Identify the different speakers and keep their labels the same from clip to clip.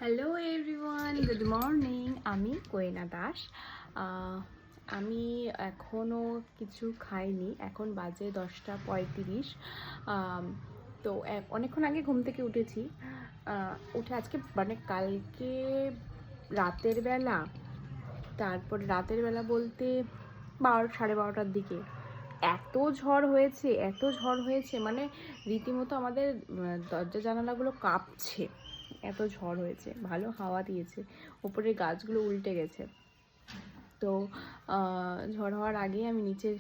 Speaker 1: Hello everyone, good morning. আমি কোয়েনা দাস। আমি এখনও কিছু খাইনি, এখন বাজে 10:35। তো অনেকক্ষণ আগে ঘুম থেকে উঠেছি। উঠে আজকে মানে কালকে রাতের বেলা, তারপরে রাতের বেলা বলতে 12-12:30টার দিকে এত ঝড় হয়েছে মানে রীতিমতো আমাদের দরজা জানালাগুলো কাঁপছে, এত ঝড় হয়েছে। ভালো হাওয়া দিয়েছে, উপরের গাছগুলো উল্টে গেছে। তো ঝড় হওয়ার আগে আমি নিচের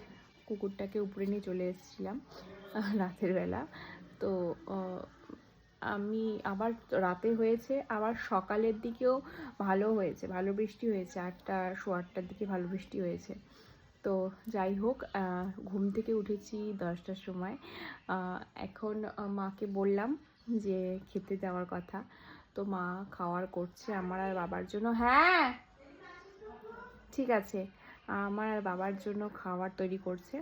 Speaker 1: কুকুরটাকে উপরে নিয়ে চলে এসেছিলাম রাতের বেলা। তো আমি আবার রাতে হয়েছে, আবার সকালের দিকেও ভালো হয়েছে, ভালো বৃষ্টি হয়েছে। 8টা-8:15টার দিকে ভালো বৃষ্টি হয়েছে। তো যাই হোক, ঘুম থেকে উঠেছি 10টার সময়। এখন মাকে বললাম যে খেতে যাওয়ার কথা, তো মা খাওয়ার করছে আমার আর বাবার জন্য। হ্যাঁ ঠিক আছে, আমার আর বাবার জন্য খাবার তৈরি করছে।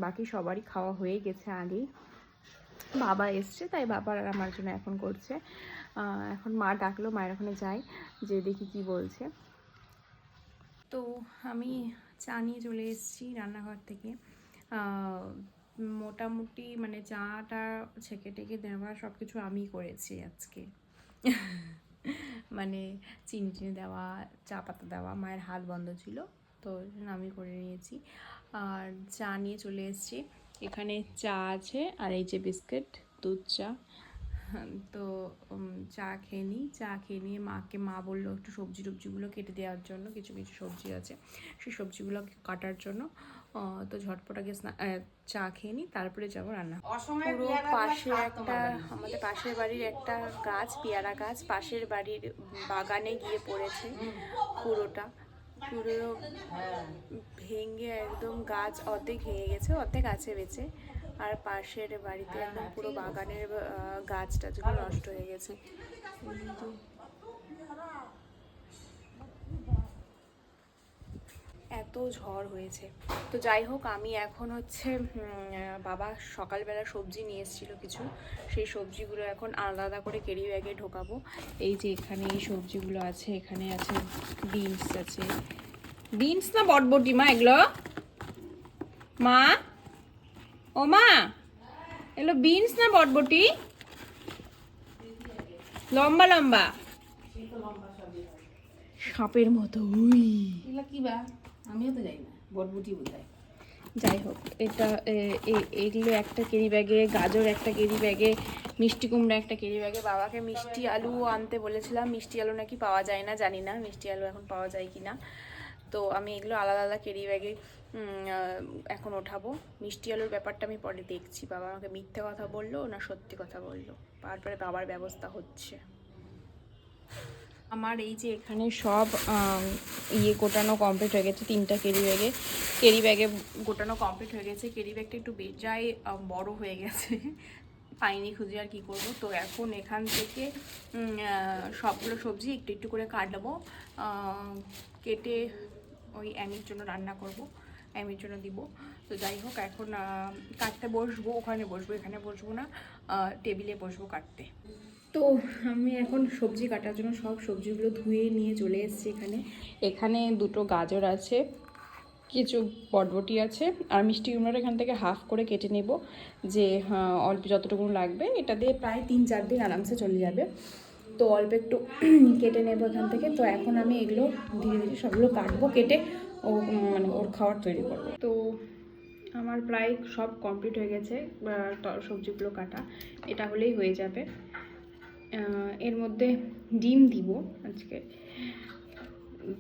Speaker 1: বাকি সবারই খাওয়া হয়ে গেছে আগেই। বাবা এসছে, তাই বাবার আর আমার জন্য এখন করছে। এখন মা ডাকলো, মায়ের ওখানে যাই, যে দেখি কি বলছে। তো আমি চা নিয়ে চলে এসেছি রান্নাঘর থেকে। মোটামুটি মানে চাটা ছেঁকে টেকে দেওয়া সব কিছু আমি করেছি আজকে। মানে চিনি টিনি দেওয়া, চা পাতা দেওয়া, মায়ের হাত বন্ধ ছিল, তো আমি করে নিয়েছি। আর চা নিয়ে চলে এসেছি। এখানে চা আছে আর এই যে বিস্কিট, দুধ চা। তো চা খেয়ে নিই। চা খেয়ে নিয়ে মা বললো একটু সবজি টবজিগুলো কেটে দেওয়ার জন্য, কিছু কিছু সবজি আছে সেই সবজিগুলো কাটার জন্য। তো ঝটপট আগে চা খেয়ে নিই, তারপরে যাবো রান্না। পুরো পাশে একটা, আমাদের পাশের বাড়ির একটা গাছ, পেয়ারা গাছ, পাশের বাড়ির বাগানে গিয়ে পড়েছে পুরোটা। পুরো ভেঙে একদম গাছ অর্ধেক ভেঙে গেছে, অর্ধেক আছে বেঁচে। আর পাশের বাড়িতে একদম পুরো বাগানের গাছ টাছগুলো নষ্ট হয়ে গেছে। কিন্তু এত ঝড় হয়েছে। তো যাই হোক, আমি এখন হচ্ছে বাবা সকালবেলা সবজি নিয়ে এসেছিলো কিছু, সেই সবজিগুলো এখন আলাদা করে ক্যারি ব্যাগে ঢোকাবো। এই যে এখানে এই সবজিগুলো আছে, এখানে আছে বিনস আছে। বিনস না বটবটি মা এগুলো? মা, ও মা, এগুলো বিনস না বটবটি? লম্বা লম্বা সাপের মতো।
Speaker 2: কি বা আমিও তো যাই না, বটবুটি বোঝায়।
Speaker 1: যাই হোক, এটা এগুলো একটা ক্যারি ব্যাগে, গাজর একটা ক্যারি ব্যাগে, মিষ্টি কুমড়া একটা ক্যারি ব্যাগে। বাবাকে মিষ্টি আলু আনতে বলেছিলাম, মিষ্টি আলু নাকি পাওয়া যায় না, জানি না মিষ্টি আলু এখন পাওয়া যায় কি না। তো আমি এগুলো আলাদা আলাদা ক্যারি ব্যাগে এখন ওঠাবো। মিষ্টি আলুর ব্যাপারটা আমি পরে দেখছি, বাবা আমাকে মিথ্যে কথা বললো না সত্যি কথা বললো, তারপরে বাবার ব্যবস্থা হচ্ছে। আমার এই যে এখানে সব গোটানো কমপ্লিট হয়ে গেছে, 3টা ক্যারি ব্যাগে গোটানো কমপ্লিট হয়ে গেছে। ক্যারি ব্যাগটা একটু বেজায় বড় হয়ে গেছে, পাইনি খুঁজে আর কি করব। তো এখন এখান থেকে সবগুলো সবজি একটু একটু করে কাটবো, কেটে ওই অ্যামির জন্য রান্না করব, অ্যামির জন্য দিব। তো যাই হোক, এখন কাটতে বসবো, ওখানে বসবো, এখানে বসবো না, টেবিলে বসবো কাটতে। তো আমি এখন সবজি কাটার জন্য সব সবজিগুলো ধুয়ে নিয়ে চলে এসেছি। এখানে 2টো গাজর আছে, কিছু বটবটি আছে, আর মিষ্টি কুমড়োটা এখান থেকে হাফ করে কেটে নেব, যে অল্প যতটুকু লাগবে। এটা দিয়ে প্রায় 3-4 দিন আরামসে চলে যাবে। তো অল্প একটু কেটে নেব এখান থেকে। তো এখন আমি এগুলো ধীরে ধীরে সবগুলো কাটবো, কেটে ও মানে ওর খাবার তৈরি করব। তো আমার প্রায় সব কমপ্লিট হয়ে গেছে সবজিগুলো কাটা, এটা হলেই হয়ে যাবে। এর মধ্যে ডিম দিব আজকে,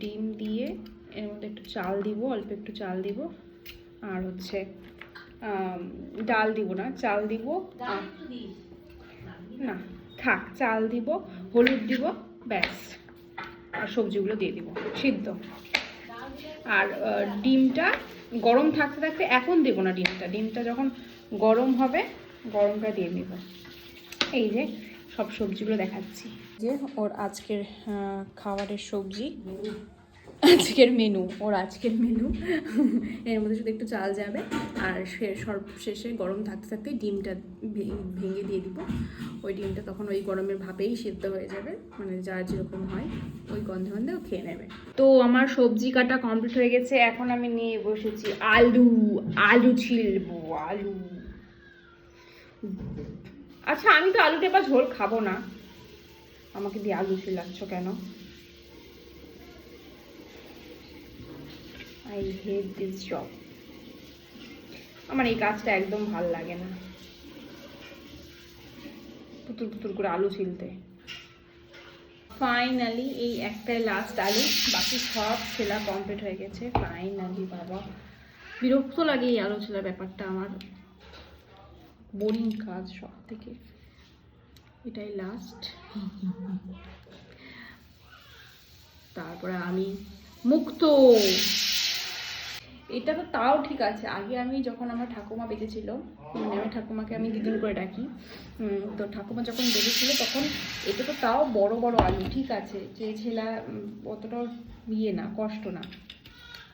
Speaker 1: ডিম দিয়ে এর মধ্যে একটু চাল দিব, অল্প একটু চাল দিব, আর হচ্ছে ডাল দিব না, চাল দিব না, থাক, চাল দিব, হলুদ দিব, ব্যাস। আর সবজিগুলো দিয়ে দিব সিদ্ধ। আর ডিমটা গরম থাকতে থাকতে, এখন দেবো না ডিমটা যখন গরম হবে গরমটা দিয়ে দেবো। এই যে সব সবজিগুলো দেখাচ্ছি, যে ওর আজকের খাবারের সবজি। আজকের মেনু, ওর আজকের মেনু। এর মধ্যে শুধু একটু চাল যাবে, আর শেষে গরম থাকতে থাকতে ডিমটা ভেঙে দিয়ে দিব। ওই ডিমটা তখন ওই গরমের ভাপেই সিদ্ধ হয়ে যাবে, মানে যার যেরকম হয় ওই গন্ধে গন্ধে ও খেয়ে নেবে। তো আমার সবজি কাটা কমপ্লিট হয়ে গেছে, এখন আমি নিয়ে বসেছি আলু। আলু ছিলবো, আলু। আচ্ছা, আমি তো আলু টেপা ঝোল খাবো না, আমাকে দিয়ে আলু ছিলাচ্ছ কেন? I hate this job. আমার এই কাজটা একদম ভাল লাগে না, পুতুল পুতুল করে আলু ছিলতে। ফাইনালি এই একটাই লাস্ট আলু, বাকি সব ছেলা কমপ্লিট হয়ে গেছে ফাইনালি। বাবা, বিরক্ত লাগে এই আলু ছেলার ব্যাপারটা, আমার বোরিং কাজ সব থেকে, এটাই লাস্ট। তারপরে আমি মুক্ত। এটা তো তাও ঠিক আছে, আগে আমি যখন আমার ঠাকুমা বেঁচে ছিল, মানে আমি ঠাকুমাকে আমি দিদিন করে ডাকি, তো ঠাকুমা যখন বেঁচেছিল তখন এটা তো তাও বড় বড় আলু, ঠিক আছে, যে ছেলা অতটাও ইয়ে না, কষ্ট না।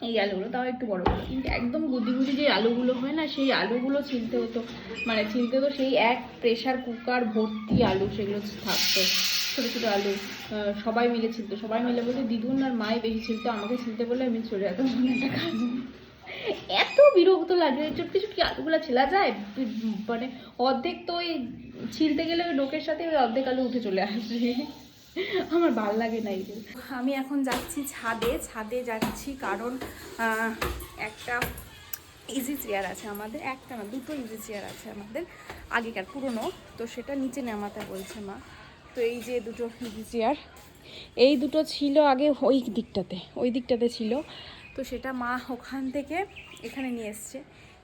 Speaker 1: এই আলুগুলো তাও একটু বড় বড়, কিন্তু একদম গুদি গুদি যে আলুগুলো হয় না, সেই আলুগুলো ছিলতে হতো, মানে ছিলতে তো সেই এক প্রেশার কুকার ভর্তি আলু সেগুলো থাকতো, ছোটো ছোটো আলু। সবাই মিলে ছিলতো, সবাই মিলে বলতে দিদুন আর মাই বেশি ছিলতো, আমাকে ছিলতে বলে আমি চলে যেতাম একটা কাজ। এত বিরক্ত লাগে, চুটকি চুটকি আলুগুলো ছেলা যায়, মানে অর্ধেক তো ওই ছিলতে গেলে ওই লোকের সাথে ওই অর্ধেক আলু উঠে চলে আসে, আমার ভাল লাগে না এইগুলো। আমি এখন যাচ্ছি ছাদে, ছাদে যাচ্ছি কারণ একটা ইজি চেয়ার আছে আমাদের, একটা না দুটো ইজি চেয়ার আছে আমাদের, আগেকার পুরনো, তো সেটা নিচে নামাতে বলছে মা। তো এই যে দুটো ইজি চেয়ার, এই দুটো ছিল আগে ওই দিকটাতে ছিল, তো সেটা মা ওখান থেকে এখানে নিয়ে এসছে।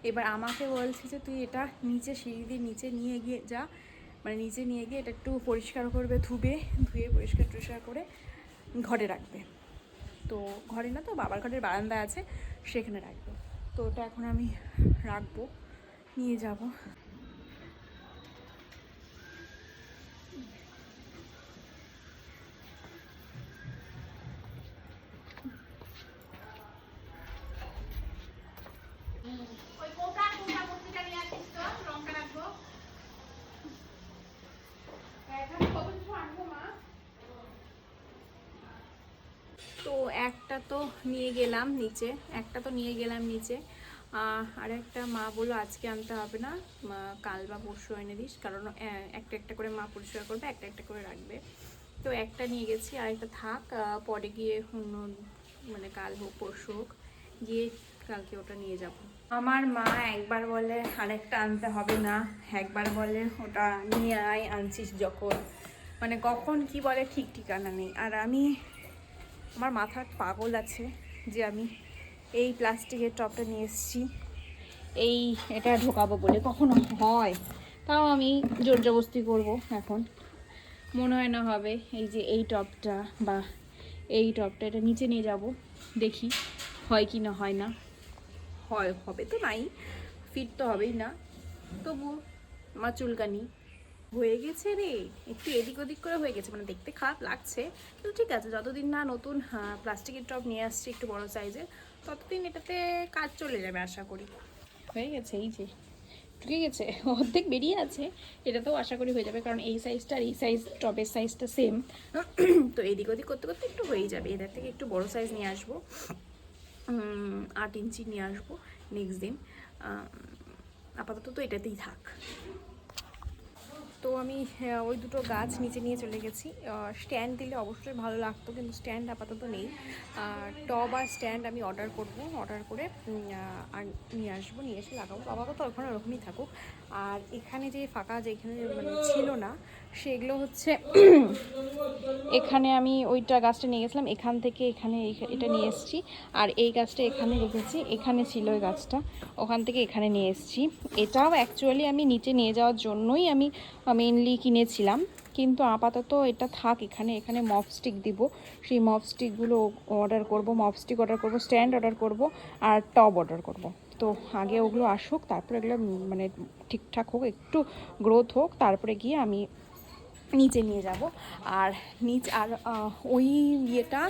Speaker 1: এবার আমাকে বলছে যে তুই এটা নিচে সিঁড়ি দিয়ে নিচে নিয়ে গিয়ে যা, মানে নিচে নিয়ে গিয়ে এটা একটু পরিষ্কার করবে, ধুয়ে পরিষ্কার টরিষ্কার করে ঘরে রাখবে। তো ঘরে না, তো বাবার ঘরের বারান্দা আছে, সেখানে রাখবে। তো ওটা এখন আমি রাখবো, নিয়ে যাব। তো একটা তো নিয়ে গেলাম নিচে, আর একটা মা বললো আজকে আনতে হবে না, কাল বা পরশু এনে দিস, কারণ একটা একটা করে মা পরিষ্কার করবে, একটা একটা করে রাখবে। তো একটা নিয়ে গেছি, আর একটা থাক, পরে গিয়ে অন্য, মানে কাল হোক পরশু হোক, গিয়ে কালকে ওটা নিয়ে যাব। আমার মা একবার বলে আরেকটা আনতে হবে না, একবার বলে ওটা নিয়ে আনছিস যখন, মানে কখন কি বলে ঠিক ঠিকানা নেই। আর আমার মাথার পাগল আছে যে আমি এই প্লাস্টিকের টপটা নিয়ে এসেছি, এটা ঢোকাবো বলে, কখনো হয়, তাও আমি জোর জবরদস্তি করবো। এখন মনে হয় না হবে, এই যে এই টপটা বা এই টপটা এটা নিচে নিয়ে যাব, দেখি হয় কি না, হয় না, হবে তো নাই, ফিট তো হবেই না, তবু আমার চুলকানি হয়ে গেছে রে, একটু এদিক ওদিক করে হয়ে গেছে, মানে দেখতে খারাপ লাগছে, কিন্তু ঠিক আছে, যতদিন না নতুন প্লাস্টিকের টপ নিয়ে আসছি একটু বড় সাইজের, ততদিন এটাতে কাজ চলে যাবে আশা করি। হয়ে গেছে, এই যে ঢুকে গেছে, অর্ধেক বেরিয়ে আছে, এটাতেও আশা করি হয়ে যাবে, কারণ এই সাইজটা আর এই সাইজ টপের সাইজটা সেম, তো এদিক ওদিক করতে করতে একটু হয়েই যাবে। এদের থেকে একটু বড় সাইজ নিয়ে আসবো, 8 ইঞ্চি নিয়ে আসবো নেক্সট দিন, আপাতত তো এটাতেই থাক। তো আমি ওই দুটো গাছ নিচে নিয়ে চলে গেছি, স্ট্যান্ড দিলে অবশ্যই ভালো লাগতো, কিন্তু স্ট্যান্ড আপাতত নেই। টব আর স্ট্যান্ড আমি অর্ডার করে আর নিয়ে আসবো, নিয়ে এসে লাগাবো, আপাতত ওখানে ওরকমই থাকুক। আর এখানে যে ফাঁকা যেখানে মানে ছিল না, সেগুলো হচ্ছে এখানে আমি ওইটা গাছটা নিয়ে গেছিলাম, এখান থেকে এখানে এটা নিয়ে এসেছি, আর এই গাছটা এখানে রেখেছি, এখানে ছিল ওই গাছটা, ওখান থেকে এখানে নিয়ে এসেছি। এটাও অ্যাকচুয়ালি আমি নিচে নিয়ে যাওয়ার জন্যই আমি মেইনলি কিনেছিলাম, কিন্তু আপাতত এটা থাক এখানে মপ স্টিক দিব, সেই মপ স্টিকগুলো অর্ডার করব, স্ট্যান্ড অর্ডার করব, আর টব অর্ডার করব। তো আগে ওগুলো আসুক, তারপরে এগুলো মানে ঠিকঠাক হোক, একটু গ্রোথ হোক, তারপরে গিয়ে আমি নিচে নিয়ে যাব। আর ওই ইয়েটা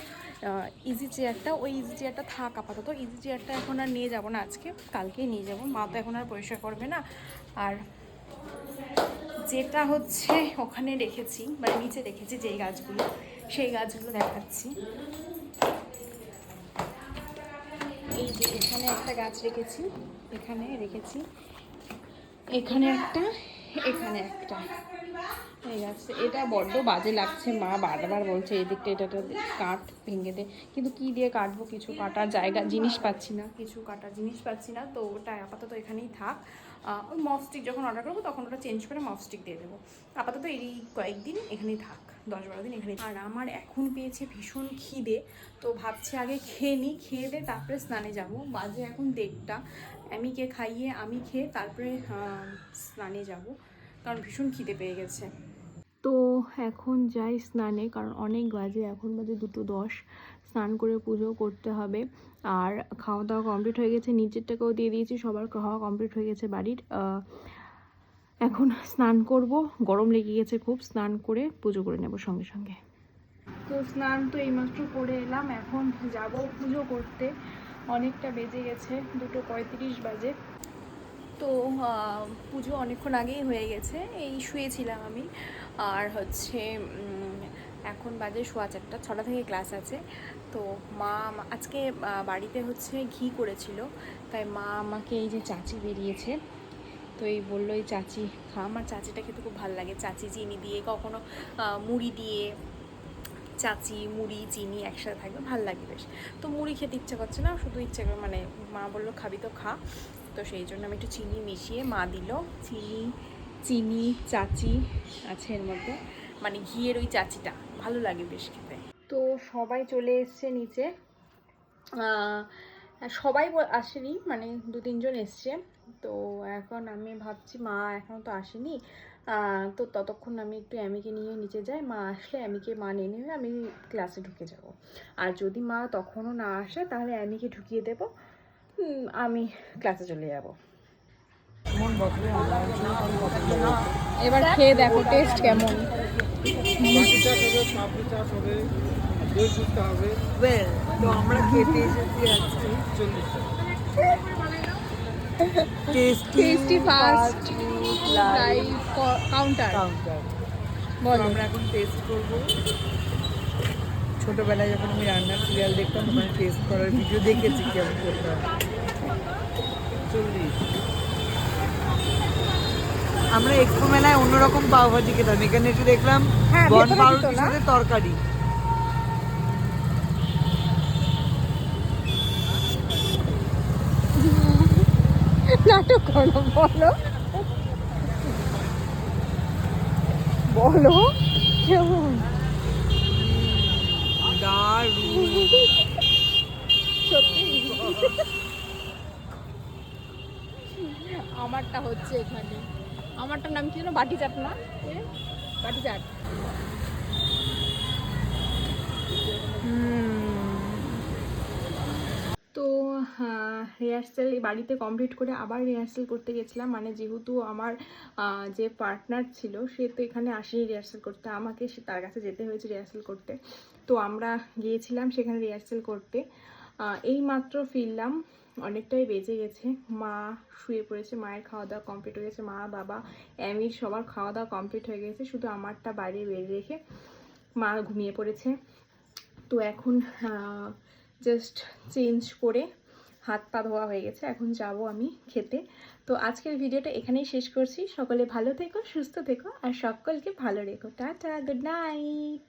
Speaker 1: ইজি চেয়ারটা, ওই ইজি চেয়ারটা থাক আপাতত। ইজি চেয়ারটা এখন আর নিয়ে যাব না, আজকে কালকেই নিয়ে যাব, মা তো এখন আর পরিষ্কার করবে না। আর যেটা হচ্ছে ওখানে রেখেছি, মানে নিচে রেখেছি যেই গাছগুলো, সেই গাছগুলো দেখাচ্ছি। এই যে এখানে একটা গাছ রেখেছি, এখানে রেখেছি, এখানে একটা, এখানে একটা। এই গাছ, এটা বড্ড বাজে লাগছে, মা বারবার বলছে এই দিকটা এটা কাট, ভেঙে দে, কিন্তু কি দিয়ে কাটবো, কিছু কাটার জায়গা জিনিস পাচ্ছি না, কিছু কাটার জিনিস পাচ্ছি না, তো ওটা আপাতত এখানেই থাক। ওই মপস্টিক যখন অর্ডার করবো তখন ওটা চেঞ্জ করে মপস্টিক দিয়ে দেবো। আপাতত এই কয়েকদিন এখানেই থাক, 10-12 দিন এখানেই। আর আমার এখন পেয়েছে ভীষণ খিদে, তো ভাবছি আগে খেয়ে নিই, খেয়ে দে তারপরে স্নানে যাব। বাজে এখন 1:30, আমিকে খাইয়ে আমি খেয়ে তারপরে স্নানে যাব, কারণ ভীষণ খিদে পেয়ে গেছে। তো এখন যাই স্নানে, কারণ অনেক বাজে, এখন বাজে 2:10। স্নান করে পুজো করতে হবে। আর খাওয়া দাওয়া কমপ্লিট হয়ে গেছে, নিচেরটাকেও দিয়ে দিয়েছি, সবার খাওয়া কমপ্লিট হয়ে গেছে বাড়ির। এখন স্নান করব, গরম লেগে গেছে খুব, স্নান করে পুজো করে নেব সঙ্গে সঙ্গে। তো স্নান তো এইমাত্র করে এলাম, এখন যাব পুজো করতে। অনেকটা বেজে গেছে, 2:35 বাজে। তো পুজো অনেকক্ষণ আগেই হয়ে গেছে, এই শুয়েছিলাম আমি। আর হচ্ছে এখন বাজে 4:15, 6টা থেকে ক্লাস আছে। তো মা আজকে বাড়িতে হচ্ছে ঘি করেছিল, তাই মা আমাকে এই যে চাচি বেরিয়েছে, তো এই বললো এই চাচি খা। আমার চাচিটা খেতে খুব ভালো লাগে, চাচি চিনি দিয়ে, কখনো মুড়ি দিয়ে, চাচি মুড়ি চিনি একসাথে থাকবে, ভালো লাগে বেশ। তো মুড়ি খেতে ইচ্ছা করছে না, শুধু ইচ্ছা করে, মানে মা বললো খাবি তো খা, তো সেই জন্য আমি একটু চিনি মিশিয়ে, মা দিল চিনি চাচি আছে এর মধ্যে, মানে ঘিয়ের ওই চাচিটা ভালো লাগে বেশ খেতে। তো সবাই চলে এসছে নিচে, সবাই আসেনি, মানে 2-3 জন এসছে। তো এখন আমি ভাবছি মা এখন তো আসেনি, তো ততক্ষণ আমি একটু অ্যামিকে নিয়ে নিচে যাই, মা আসলে মা নিয়ে নেবে, আমি ক্লাসে ঢুকে যাব। আর যদি মা তখনও না আসে তাহলে অ্যামিকে ঢুকিয়ে দেব, আমি ক্লাসে চলে যাব। এবার খেয়ে দেখো টেস্ট কেমন।
Speaker 3: তো আমরা খেতে এসেছি আজকে
Speaker 1: টেস্টি ফাস্ট লাইভ কাউন্টার।
Speaker 3: বলো, আমরা এখন টেস্ট করবো। ছোটবেলায় যখন আমি রান্নার সিরিয়াল দেখতাম ওখানে টেস্ট করার ভিডিও দেখেছি কেমন করতাম। 40 আমরা এক্সপো মেলায় অন্যরকম পাওভাজি খেতাম, এখানে এসে দেখলাম বন পাউরুটির সাথে তরকারি।
Speaker 1: নাটক করো, বলো বলো কেমন।
Speaker 3: দারুণ
Speaker 1: সত্যি আমারটা হচ্ছে এখানে, আমারটার নাম কি যেন, বাটি চাট না, বাটি চাট। তো রিহার্সাল বাড়িতে কমপ্লিট করে আবার রিহার্সাল করতে গেছিলাম, মানে যেহেতু আমার যে পার্টনার ছিল সে তো এখানে আসেনি রিহার্সাল করতে, আমাকে তার কাছে যেতে হয়েছে রিহার্সাল করতে। তো আমরা গিয়েছিলাম সেখানে রিহার্সাল করতে। এই মাত্র ফিরলাম, অনেকটাই বেজে গেছে, মা শুয়ে পড়েছে, মায়ের খাওয়া দাওয়া কমপ্লিট হয়ে গেছে, মা বাবা অ্যামির সবার খাওয়া দাওয়া কমপ্লিট হয়ে গেছে, শুধু আমারটা বাইরে বেরিয়ে রেখে মা ঘুমিয়ে পড়েছে। তো এখন জাস্ট চেঞ্জ করে হাত পা ধোয়া হয়ে গেছে, এখন যাব আমি খেতে। তো আজকের ভিডিওটা এখানেই শেষ করছি, সকলে ভালো থেকো, সুস্থ থেকো, আর সকলকে ভালো রেখো। Tata, good night.